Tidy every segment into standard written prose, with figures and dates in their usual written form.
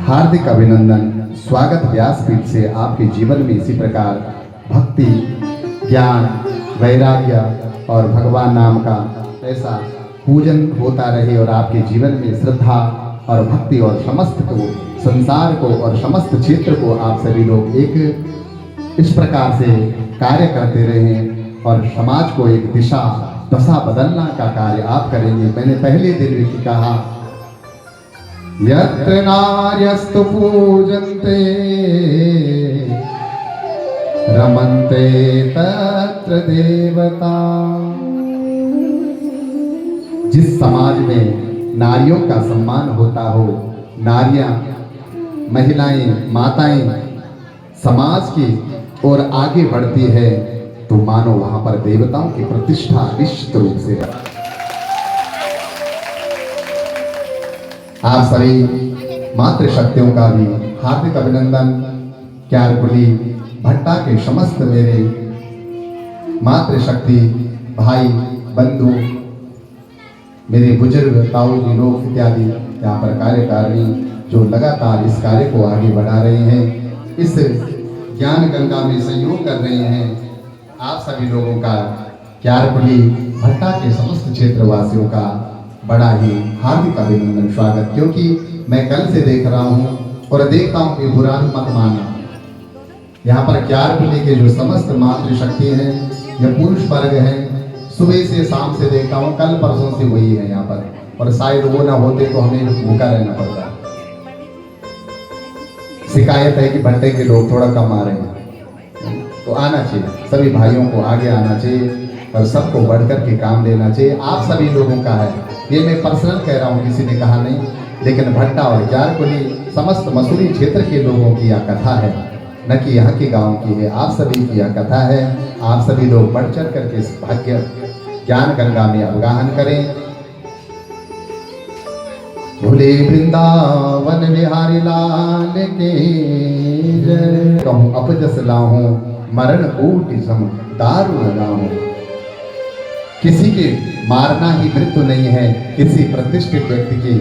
हार्दिक अभिनंदन। स्वागत व्यासपीठ से आपके जीवन में इसी प्रकार भक्ति, ज्ञान, वैराग्य और भगवान नाम का ऐसा पूजन होता रहे और आपके जीवन में श्रद्धा और भक्ति और समस्त को, संसार को और समस्त क्षेत्र को आप सभी लोग एक इस प्रकार से कार्य करते रहें और समाज को एक दिशा दशा बदलना का कार्य आप करेंगे। मैंने पहले दिन भी कहा, यत्र नार्यस्तु पूजन्ते रमन्ते तत्र देवता। जिस समाज में नारियों का सम्मान होता हो, नारियां, महिलाएं, माताएं समाज की ओर आगे बढ़ती है, तो मानो वहां पर देवताओं की प्रतिष्ठा निश्चित रूप से है। आप सभी मातृशक्तियों का भी हार्दिक अभिनंदन। क्यारकुली भट्टा के समस्त मेरे मातृशक्ति भाई बंधु, मेरे बुजुर्ग ताऊ जी लोग इत्यादि यहाँ पर कार्यकारिणी जो लगातार इस कार्य को आगे बढ़ा रहे हैं, इस ज्ञान गंगा में सहयोग कर रहे हैं, आप सभी लोगों का क्यारकुली भट्टा के समस्त क्षेत्रवासियों का बड़ा ही हार्दिक अभिनंदन, स्वागत। क्योंकि मैं कल से देख रहा हूँ और देखता हूँ कि बुरा मत मानना, यहाँ पर क्यारकुली के जो समस्त मातृशक्ति हैं या पुरुष वर्ग हैं, सुबह से शाम से देखता हूँ, कल परसों से वही है यहाँ पर, और शायद वो ना होते तो हमें भूखा रहना पड़ता। शिकायत है कि भट्टे के लोग थोड़ा कम आ रहे हैं, तो आना चाहिए, सभी भाइयों को आगे आना चाहिए और सबको बढ़कर के काम लेना चाहिए। आप सभी लोगों का है, ये मैं पर्सनल कह रहा हूँ, किसी ने कहा नहीं, लेकिन भट्टा और क्यारकुली समस्त मसूरी क्षेत्र के लोगों की यह कथा है, न कि यहाँ के गांव की है। आप सभी की यह कथा है। आप सभी लोग बढ़ चढ़ करके इस भाग्य ज्ञान गंगा में अवगाहन करें। भोले वृंदावन बिहारी लाल के जय। कहूँ अपजस लाहूं मरण कोटि सम दारुण लाहूं। किसी के मारना ही मृत्यु नहीं है। किसी प्रतिष्ठित व्यक्ति की,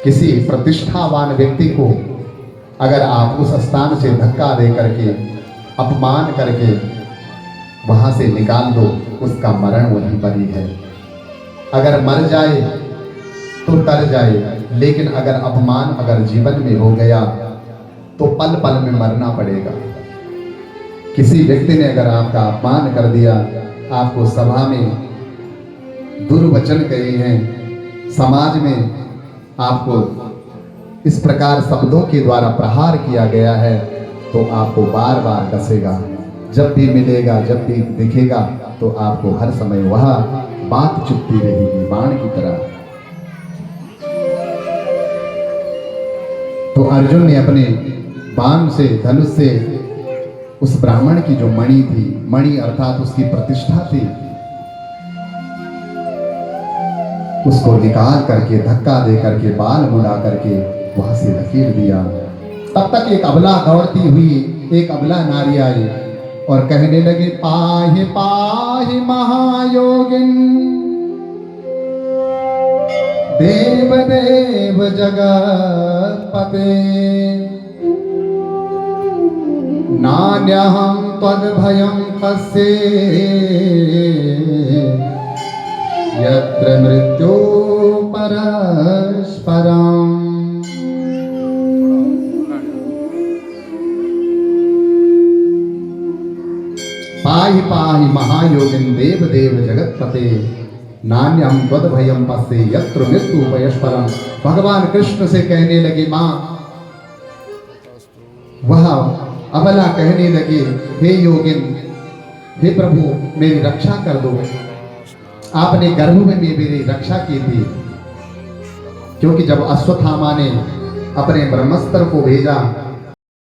किसी प्रतिष्ठावान व्यक्ति को अगर आप उस स्थान से धक्का दे करके, अपमान करके वहां से निकाल दो, उसका मरण वहीं पर ही है। अगर मर जाए तो तर जाए, लेकिन अगर अपमान अगर जीवन में हो गया तो पल पल में मरना पड़ेगा। किसी व्यक्ति ने अगर आपका अपमान कर दिया, आपको सभा में दुर्वचन कहे हैं, समाज में आपको इस प्रकार शब्दों के द्वारा प्रहार किया गया है, तो आपको बार बार डसेगा। जब भी मिलेगा, जब भी दिखेगा, तो आपको हर समय वह बात चुपती रहेगी बाण की तरह। तो अर्जुन ने अपने बाण से, धनुष से उस ब्राह्मण की जो मणि थी, मणि अर्थात उसकी प्रतिष्ठा थी, उसको निकाल करके, धक्का दे करके, बाल मुड़ा करके वहां से धकेल दिया। तब तक एक अबला दौड़ती हुई, एक अबला नारी आई और कहने लगे, पाहि पाहि महायोगिन देव देव जगत्पते नान्यहं त्वद्भयं कस्य यत्र मृत्यो परस्परम्। पाहि पाहि महायोगिन देव देव जगत्पते नान्यं त्वद्भयं पश्ये यत्र मृत्यु परस्परम्। भगवान कृष्ण से कहने लगे, मां, वह अबला कहने लगे, हे योगिन, हे प्रभु मेरी रक्षा कर दो। आपने गर्भ में मेरी रक्षा की थी, क्योंकि जब अश्वत्थामा ने अपने ब्रह्मास्त्र को भेजा